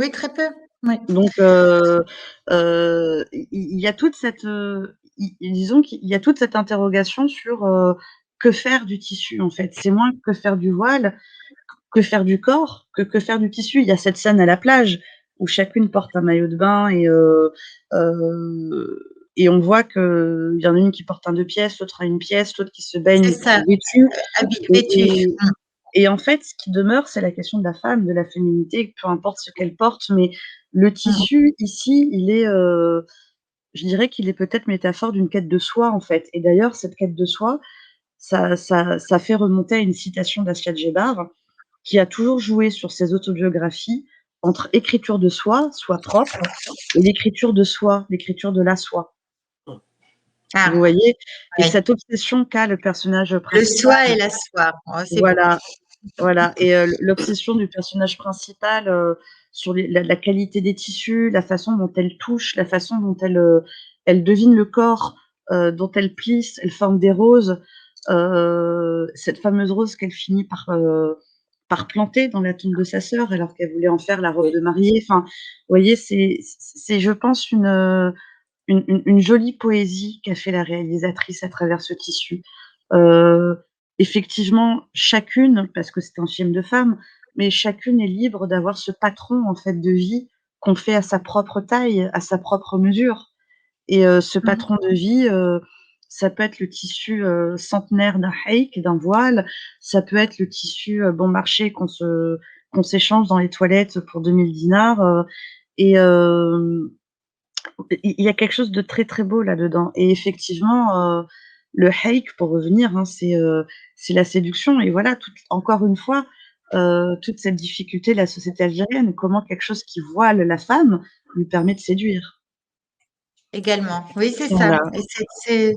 Oui, très peu. Oui. Donc, il y a toute cette, disons qu'il y a toute cette interrogation sur que faire du tissu en fait. C'est moins que faire du voile, que faire du corps, que faire du tissu. Il y a cette scène à la plage où chacune porte un maillot de bain et on voit qu'il y en a une qui porte un 2 pièces, l'autre a une pièce, l'autre qui se C'est baigne ça, vêtue. Et, vêtue. et en fait, ce qui demeure, c'est la question de la femme, de la féminité, peu importe ce qu'elle porte, mais le tissu, ici, je dirais qu'il est peut-être métaphore d'une quête de soi, en fait. Et d'ailleurs, cette quête de soi, ça fait remonter à une citation d'Assia Djebar, qui a toujours joué sur ses autobiographies entre écriture de soi, soi propre, et l'écriture de soi, l'écriture de la soi. Vous Ah, voyez? Et oui. cette obsession qu'a le personnage Le principal, soi et la soie. Oh, c'est beau. voilà, voilà, et l'obsession du personnage principal sur la qualité des tissus, la façon dont elle touche, la façon dont elle devine le corps, dont elle plisse, elle forme des roses, cette fameuse rose qu'elle finit par planter dans la tombe de sa sœur alors qu'elle voulait en faire la robe Oui. de mariée. Enfin, vous voyez, c'est je pense une jolie poésie qu'a fait la réalisatrice à travers ce tissu. Euh, Effectivement, chacune, parce que c'est un film de femmes, mais chacune est libre d'avoir ce patron en fait de vie qu'on fait à sa propre taille, à sa propre mesure. Et ce patron de vie, ça peut être le tissu centenaire d'un haïk, d'un voile, ça peut être le tissu bon marché qu'on s'échange dans les toilettes pour 2000 dinars. Et il y a quelque chose de très très beau là-dedans. Et effectivement, le haïk, pour revenir, hein, c'est la séduction. Et voilà, encore une fois, toute cette difficulté de la société algérienne, comment quelque chose qui voile la femme lui permet de séduire. Également. Oui, c'est ça. Voilà. Et c'est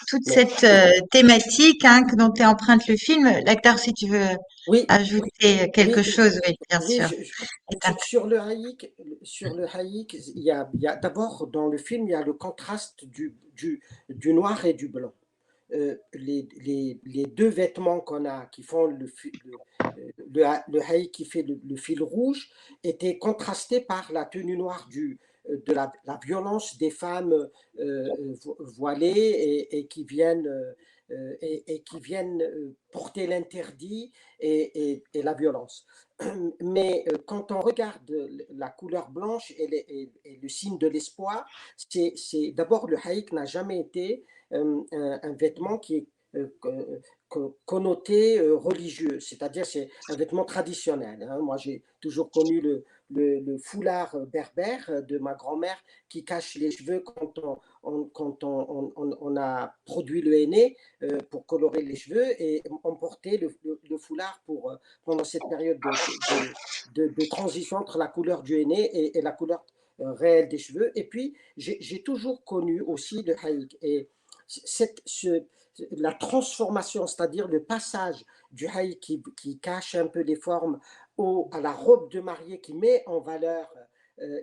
toute Mais cette thématique dont est empreinte le film. L'acteur, si tu veux oui, ajouter quelque oui, chose, oui, bien oui, sûr. sur le haïk, il y a d'abord dans le film, il y a le contraste du noir et du blanc. Les deux vêtements qu'on a, qui font le haïk qui fait le fil rouge, étaient contrastés par la tenue noire de la violence des femmes voilées et qui viennent, porter l'interdit et la violence. Mais quand on regarde la couleur blanche et le signe de l'espoir, d'abord le haïk n'a jamais été un vêtement qui est connoté religieux, c'est-à-dire c'est un vêtement traditionnel. Hein. Moi, j'ai toujours connu le foulard berbère de ma grand-mère qui cache les cheveux quand on a produit le henné pour colorer les cheveux et on portait le foulard pendant cette période de transition entre la couleur du henné et la couleur réelle des cheveux. Et puis, j'ai toujours connu aussi le haïk. Et cette, ce, la transformation, c'est-à-dire le passage du haïk qui cache un peu les formes à la robe de mariée qui met en valeur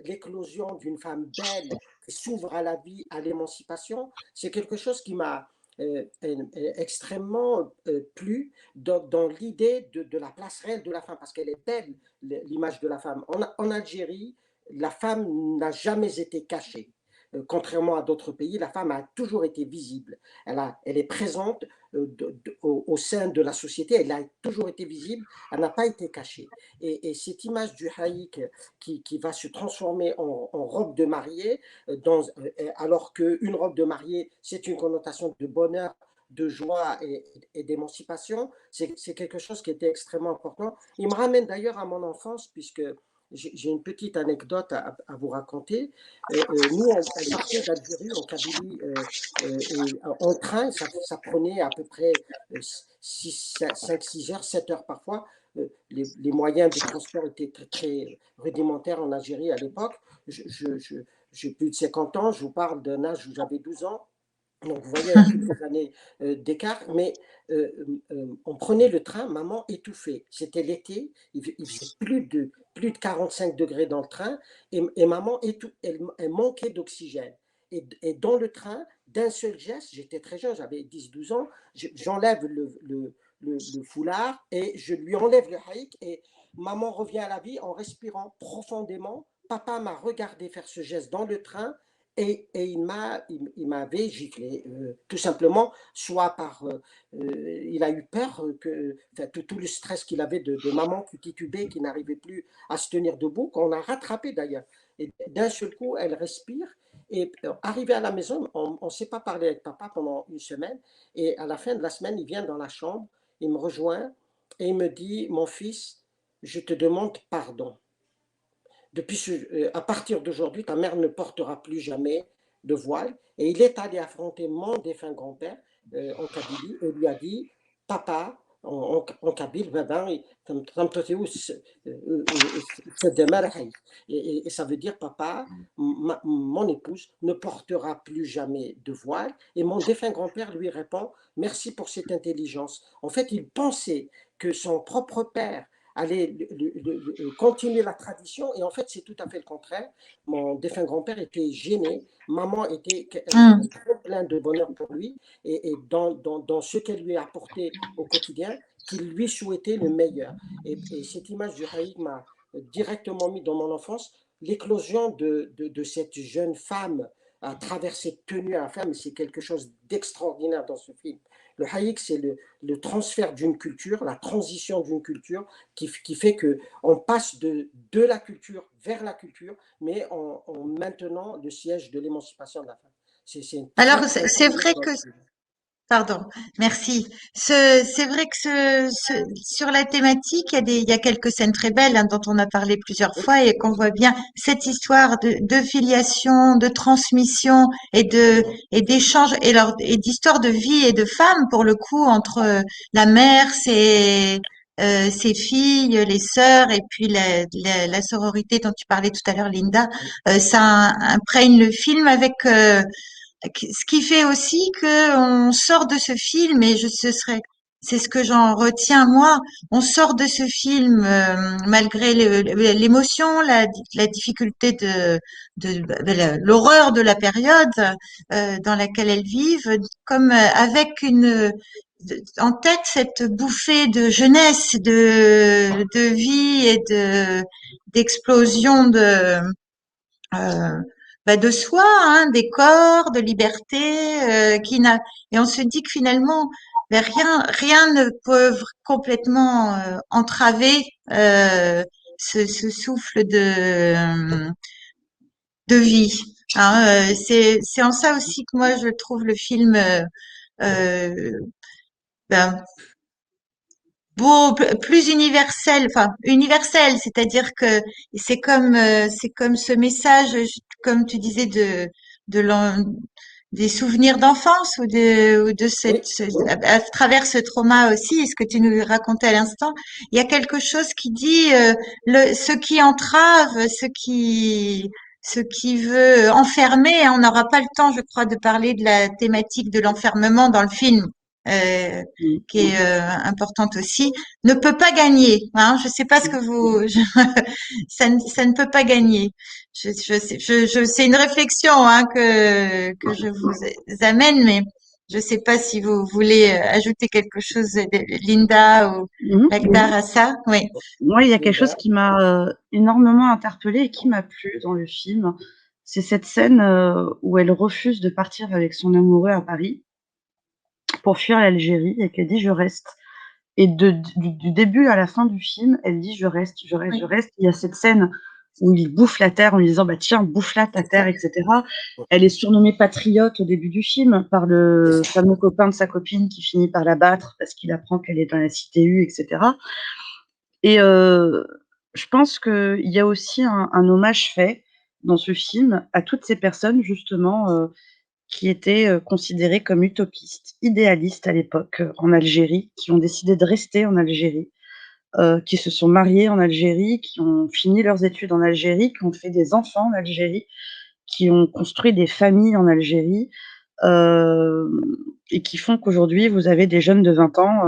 l'éclosion d'une femme belle qui s'ouvre à la vie, à l'émancipation, c'est quelque chose qui m'a extrêmement plu dans l'idée de la place réelle de la femme, parce qu'elle est belle, l'image de la femme. En Algérie, la femme n'a jamais été cachée. Contrairement à d'autres pays, la femme a toujours été visible. Elle est présente au sein de la société, elle a toujours été visible, elle n'a pas été cachée. Et cette image du haïk qui va se transformer en robe de mariée, alors qu'une robe de mariée, c'est une connotation de bonheur, de joie et d'émancipation, c'est quelque chose qui était extrêmement important. Il me ramène d'ailleurs à mon enfance, puisque j'ai une petite anecdote à vous raconter. Nous, on partait d'Algérie en Kabylie et en train, ça prenait à peu près 5, 6 heures, 7 heures parfois. Les moyens de transport étaient très, très rudimentaires en Algérie à l'époque. J'ai plus de 50 ans, je vous parle d'un âge où j'avais 12 ans. Donc, vous voyez, il y a quelques années d'écart, mais on prenait le train, maman étouffée. C'était l'été, il faisait plus de 45 degrés dans le train, et maman, elle manquait d'oxygène. Et dans le train, d'un seul geste, j'étais très jeune, j'avais 10, 12 ans, j'enlève le foulard et je lui enlève le haïk, et maman revient à la vie en respirant profondément. Papa m'a regardé faire ce geste dans le train et il m'avait giflé, tout simplement, soit il a eu peur que enfin, tout le stress qu'il avait de maman qui titubait, qui n'arrivait plus à se tenir debout, qu'on a rattrapé d'ailleurs. Et d'un seul coup, elle respire. Et arrivé à la maison, on ne s'est pas parlé avec papa pendant une semaine. Et à la fin de la semaine, il vient dans la chambre, il me rejoint et il me dit, mon fils, je te demande pardon. À partir d'aujourd'hui, ta mère ne portera plus jamais de voile. Et il est allé affronter mon défunt grand-père en Kabylie et lui a dit, papa, en Kabyle, et ça veut dire, papa, mon épouse ne portera plus jamais de voile. Et mon défunt grand-père lui répond, merci pour cette intelligence. En fait, il pensait que son propre père allait continuer la tradition. Et en fait, c'est tout à fait le contraire. Mon défunt grand-père était gêné. Maman était Hum. très plein de bonheur pour lui. Et dans ce qu'elle lui a apporté au quotidien, qu'il lui souhaitait le meilleur. Et cette image du haïk m'a directement mis dans mon enfance. L'éclosion de cette jeune femme à travers cette tenue à la femme, c'est quelque chose d'extraordinaire dans ce film. Le haïk, c'est le transfert d'une culture, la transition d'une culture qui fait qu'on passe de la culture vers la culture, mais en maintenant le siège de l'émancipation de la femme. C'est une Alors, très, très c'est belle image vrai dans que le film. Pardon, merci. C'est vrai que sur la thématique, il y a quelques scènes très belles hein, dont on a parlé plusieurs Oui, fois et qu'on voit bien cette histoire de filiation, de transmission et d'échange et d'histoire de vie et de femme pour le coup entre la mère, ses filles, les sœurs et puis la sororité dont tu parlais tout à l'heure, Linda. Ça imprègne le film avec ce qui fait aussi que on sort de ce film et c'est ce que j'en retiens moi. On sort de ce film malgré l'émotion, la difficulté l'horreur de la période dans laquelle elles vivent, comme avec en tête cette bouffée de jeunesse, de vie et d'explosion euh, de soi, hein, des corps, de liberté, et on se dit que finalement, rien ne peut complètement entraver ce souffle de vie. Hein, c'est en ça aussi que moi je trouve le film euh, ben, plus universel, enfin universel, c'est-à-dire que c'est comme ce message, comme tu disais de des souvenirs d'enfance ou de oui, à travers ce trauma aussi, ce que tu nous racontais à l'instant, il y a quelque chose qui dit ce qui entrave, ce qui veut enfermer. Hein, on n'aura pas le temps, je crois, de parler de la thématique de l'enfermement dans le film. Euh, qui est importante aussi, ne peut pas gagner. Hein. Je sais pas ce que ça ne peut pas gagner. C'est une réflexion hein, que je vous amène, mais je sais pas si vous voulez ajouter quelque chose, Linda ou Magdar à ça. Oui. Moi, il y a quelque chose Linda. qui m'a énormément interpellée et qui m'a plu dans le film. C'est cette scène où elle refuse de partir avec son amoureux à Paris pour fuir l'Algérie et qu'elle dit je reste. Et du début à la fin du film, elle dit je reste, je reste, je Oui. reste. Il y a cette scène où il bouffe la terre en lui disant bah tiens, bouffe-la ta terre, etc. Elle est surnommée patriote au début du film par le fameux copain de sa copine qui finit par la battre parce qu'il apprend qu'elle est dans la cité U, etc. Et je pense qu'il y a aussi un hommage fait dans ce film à toutes ces personnes justement qui étaient considérées comme utopistes, idéalistes à l'époque en Algérie, qui ont décidé de rester en Algérie, qui se sont mariées en Algérie, qui ont fini leurs études en Algérie, qui ont fait des enfants en Algérie, qui ont construit des familles en Algérie, et qui font qu'aujourd'hui, vous avez des jeunes de 20 ans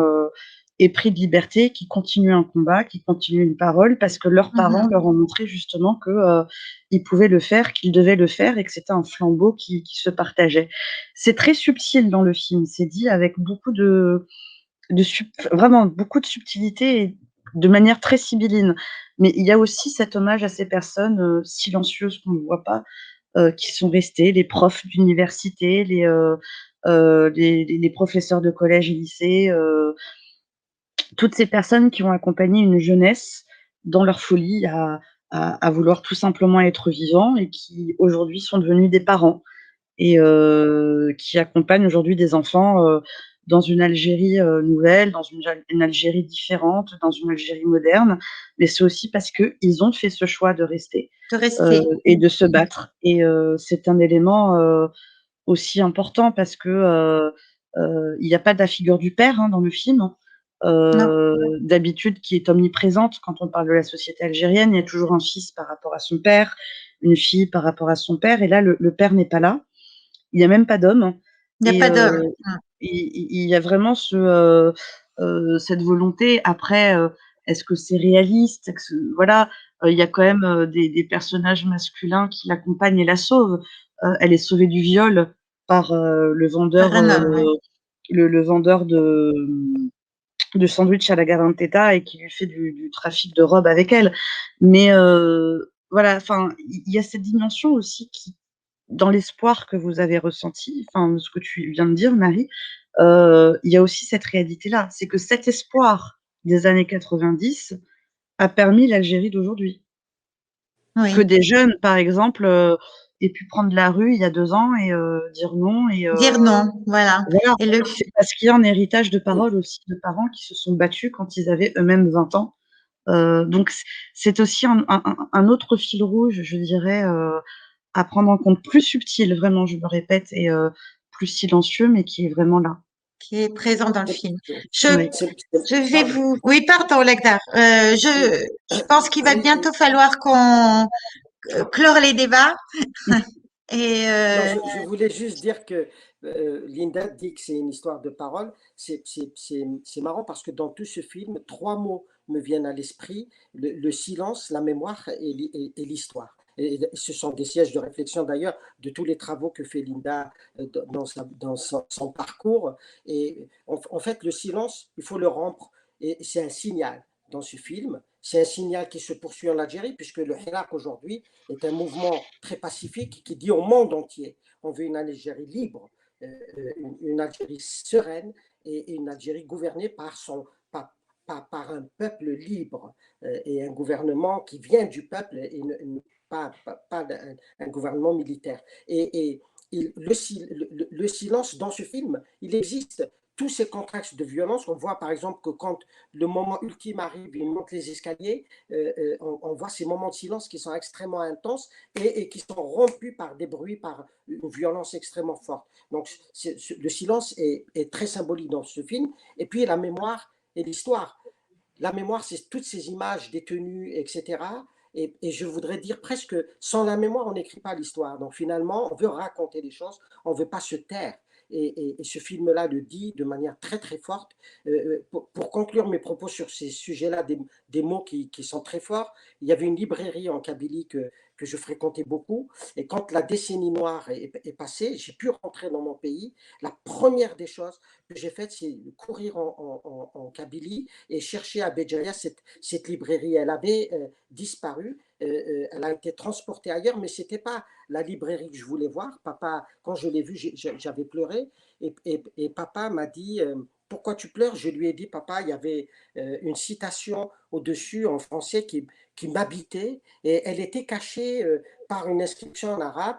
épris de liberté qui continuent un combat, qui continuent une parole, parce que leurs parents Mhm. leur ont montré justement que ils pouvaient le faire, qu'ils devaient le faire et que c'était un flambeau qui se partageait. C'est très subtil dans le film, c'est dit avec beaucoup vraiment beaucoup de subtilité et de manière très sibylline. Mais il y a aussi cet hommage à ces personnes silencieuses qu'on ne voit pas, qui sont restées, les profs d'université, les professeurs de collège et lycée, toutes ces personnes qui ont accompagné une jeunesse dans leur folie à vouloir tout simplement être vivants et qui aujourd'hui sont devenus des parents et qui accompagnent aujourd'hui des enfants dans une Algérie nouvelle, dans une Algérie différente, dans une Algérie moderne. Mais c'est aussi parce qu'ils ont fait ce choix de rester De rester. et de se battre. Et c'est un élément aussi important parce que il n'y a pas de la figure du père dans le film. Non, D'habitude, qui est omniprésente quand on parle de la société algérienne, il y a toujours un fils par rapport à son père, une fille par rapport à son père, et là, le père n'est pas là. Il y a même pas d'homme il n'y a et pas d'homme. il y a vraiment cette volonté. Après, est-ce que c'est réaliste? Voilà, il y a quand même des personnages masculins qui l'accompagnent et la sauvent. Elle est sauvée du viol par Par un homme, oui. le vendeur de sandwich à la Garantetta et qui lui fait du trafic de robes avec elle. Mais voilà, enfin, il y a cette dimension aussi qui, dans l'espoir que vous avez ressenti, enfin, ce que tu viens de dire, Marie, il y a aussi cette réalité-là. C'est que cet espoir des années 90 a permis l'Algérie d'aujourd'hui. Que Oui. des jeunes, par exemple, aient pu prendre la rue il y a 2 ans et dire non et Dire non, voilà. voilà. Et le, C'est parce qu'il y a un héritage de parole aussi de parents qui se sont battus quand ils avaient eux-mêmes 20 ans. Donc c'est aussi un autre fil rouge, je dirais, à prendre en compte, plus subtil, vraiment, je me répète, et plus silencieux, mais qui est vraiment là. qui est présent dans le C'est- film. Je, Oui. je vais Pardon. vous, oui, pardon, Legdar. Oui, Je pense qu'il va oui, bientôt falloir qu'on clore les débats. Et non, je voulais juste dire que Linda dit que c'est une histoire de parole. C'est marrant parce que dans tout ce film, trois mots me viennent à l'esprit, le silence, la mémoire et l'histoire. Et ce sont des sièges de réflexion d'ailleurs de tous les travaux que fait Linda dans son parcours. Et en fait, le silence, il faut le rompre. Et c'est un signal dans ce film. C'est un signal qui se poursuit en Algérie, puisque le Hirak aujourd'hui est un mouvement très pacifique qui dit au monde entier on veut une Algérie libre, une Algérie sereine et une Algérie gouvernée par un peuple libre et un gouvernement qui vient du peuple et pas un gouvernement militaire. Et le silence dans ce film, il existe tous ces contextes de violence. On voit par exemple que quand le moment ultime arrive, il monte les escaliers, on voit ces moments de silence qui sont extrêmement intenses et qui sont rompus par des bruits, par une violence extrêmement forte. Donc le silence est très symbolique dans ce film. Et puis la mémoire et l'histoire. La mémoire, c'est toutes ces images des tenues, etc. Et je voudrais dire presque, sans la mémoire, on n'écrit pas l'histoire. Donc finalement, on veut raconter les choses, on ne veut pas se taire. Et ce film-là le dit de manière très très forte. Pour conclure mes propos sur ces sujets-là, des mots qui sont très forts, il y avait une librairie en Kabylie que je fréquentais beaucoup. Et quand la décennie noire est passée, j'ai pu rentrer dans mon pays. La première des choses que j'ai faites, c'est courir en Kabylie et chercher à Béjaïa cette librairie. Elle avait disparu, elle a été transportée ailleurs, mais ce n'était pas la librairie que je voulais voir. Papa, quand je l'ai vue, j'avais pleuré et papa m'a dit pourquoi tu pleures? Je lui ai dit, papa, il y avait une citation au-dessus en français qui m'habitait et elle était cachée par une inscription en arabe.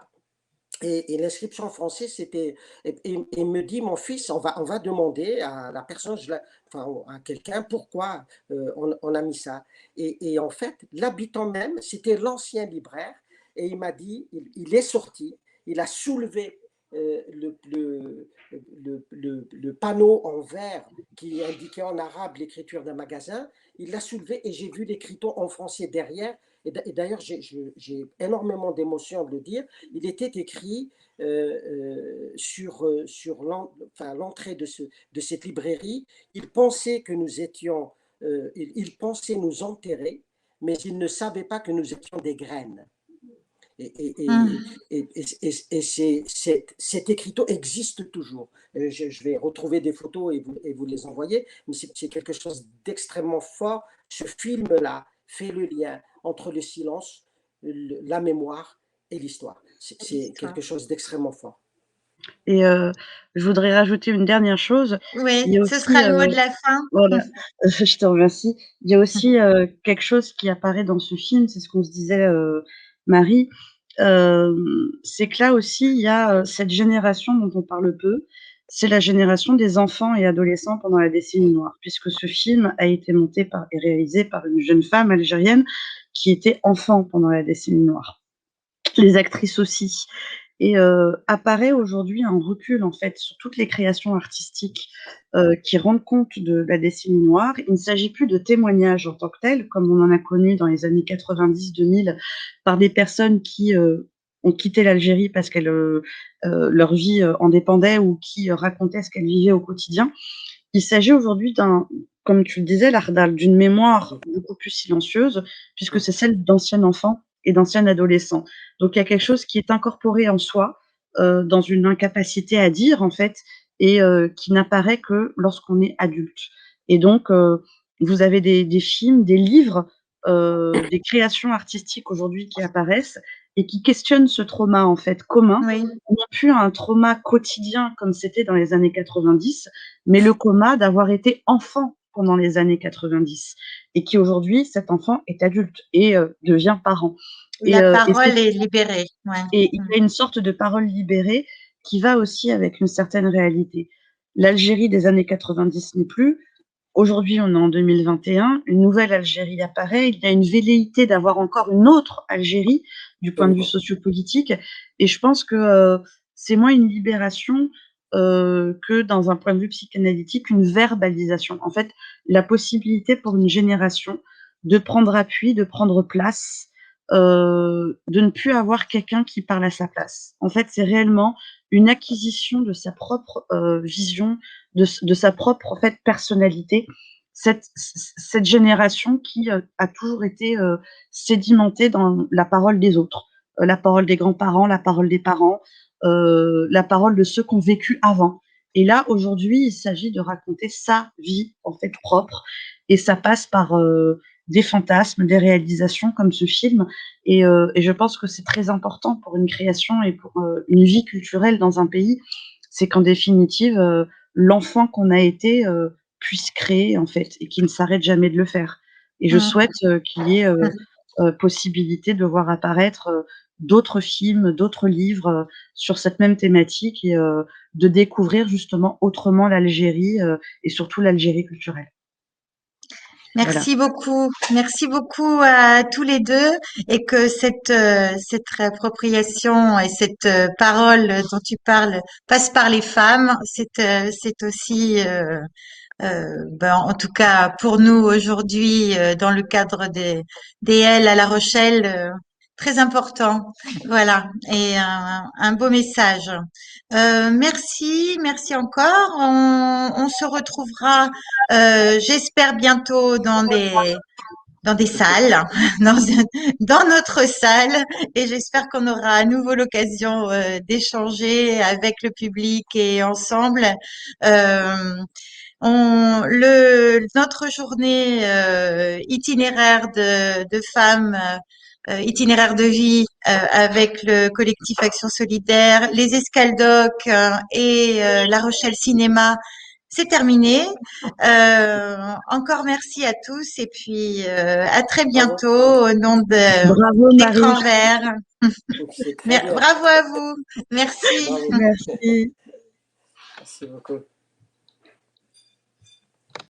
Et l'inscription en français, c'était. Et me dit, mon fils, on va demander à la personne, enfin, à quelqu'un, pourquoi on a mis ça. Et en fait, l'habitant même, c'était l'ancien libraire. Et il m'a dit, il est sorti, il a soulevé le panneau en verre qui indiquait en arabe l'écriture d'un magasin. Il l'a soulevé et j'ai vu l'écriture en français derrière. Et d'ailleurs, j'ai énormément d'émotion de le dire. Il était écrit sur l'entrée de cette librairie. Il pensait que nous étions, il pensait nous enterrer, mais il ne savait pas que nous étions des graines. Mmh. Cet écriteau existe toujours. Je vais retrouver des photos et vous les envoyer, mais c'est quelque chose d'extrêmement fort. Ce film-là fait le lien entre le silence, la mémoire et l'histoire. C'est L'histoire. quelque chose d'extrêmement fort. Et je voudrais rajouter une dernière chose. Oui, Il y a ce aussi, sera le mot de la fin. voilà, je te remercie. Il y a aussi, quelque chose qui apparaît dans ce film, c'est ce qu'on se disait, Marie, c'est que là aussi, il y a, cette génération dont on parle peu, c'est la génération des enfants et adolescents pendant la décennie noire, puisque ce film a été monté par et réalisé par une jeune femme algérienne qui était enfant pendant la décennie noire. Les actrices aussi. Et apparaît aujourd'hui un recul, en fait, sur toutes les créations artistiques, qui rendent compte de la décennie noire. Il ne s'agit plus de témoignages en tant que tels, comme on en a connu dans les années 90-2000 par des personnes qui, ont quitté l'Algérie parce qu'elles, leur vie, en dépendait ou qui, racontaient ce qu'elles vivaient au quotidien. Il s'agit aujourd'hui comme tu le disais, Lardal, d'une mémoire beaucoup plus silencieuse, puisque c'est celle d'anciens enfants et d'anciens adolescents. Donc il y a quelque chose qui est incorporé en soi, dans une incapacité à dire, en fait, et qui n'apparaît que lorsqu'on est adulte. Et donc, vous avez des films, des livres, des créations artistiques aujourd'hui qui apparaissent et qui questionnent ce trauma, en fait, commun, Oui, non plus un trauma quotidien comme c'était dans les années 90, mais le coma d'avoir été enfant pendant les années 90 et qui aujourd'hui, cet enfant est adulte et devient parent. la Et c'est parole est libérée. Ouais. et il Mmh. y a une sorte de parole libérée qui va aussi avec une certaine réalité. L'Algérie des années 90 n'est plus. Aujourd'hui, on est en 2021, une nouvelle Algérie apparaît. Il y a une velléité d'avoir encore une autre Algérie du point de vue Absolument. sociopolitique et je pense que, c'est moins une libération, que dans un point de vue psychanalytique, une verbalisation. En fait, la possibilité pour une génération de prendre appui, de prendre place, de ne plus avoir quelqu'un qui parle à sa place. En fait, c'est réellement une acquisition de sa propre, vision, de sa propre, en fait, personnalité. Cette génération qui, a toujours été, sédimentée dans la parole des autres, la parole des grands-parents, la parole des parents, la parole de ceux qui ont vécu avant. Et là, aujourd'hui, il s'agit de raconter sa vie, en fait, propre et ça passe par, des fantasmes, des réalisations comme ce film et je pense que c'est très important pour une création et pour, une vie culturelle dans un pays. C'est qu'en définitive, l'enfant qu'on a été, puisse créer, en fait, et qu'il ne s'arrête jamais de le faire. Et je Mmh. souhaite, qu'il y ait, possibilité de voir apparaître, d'autres films, d'autres livres, sur cette même thématique et de découvrir justement autrement l'Algérie, et surtout l'Algérie culturelle. Voilà. Merci beaucoup à tous les deux et que cette réappropriation et cette parole dont tu parles passe par les femmes. C'est aussi ben, en tout cas pour nous aujourd'hui dans le cadre des L à La Rochelle très important. Voilà et un beau message. Merci encore. On se retrouvera j'espère bientôt dans des salles, dans notre salle, et j'espère qu'on aura à nouveau l'occasion d'échanger avec le public et ensemble. Euh, notre journée itinéraire de femmes, itinéraire de vie avec le collectif Action Solidaire, les Escaldocs et La Rochelle Cinéma, c'est terminé. Encore merci à tous et puis à très Bravo. bientôt au nom Bravo Marie, d'Écran Vert. C'est très bien. Bravo à vous. Merci. Bravo. merci. Merci beaucoup.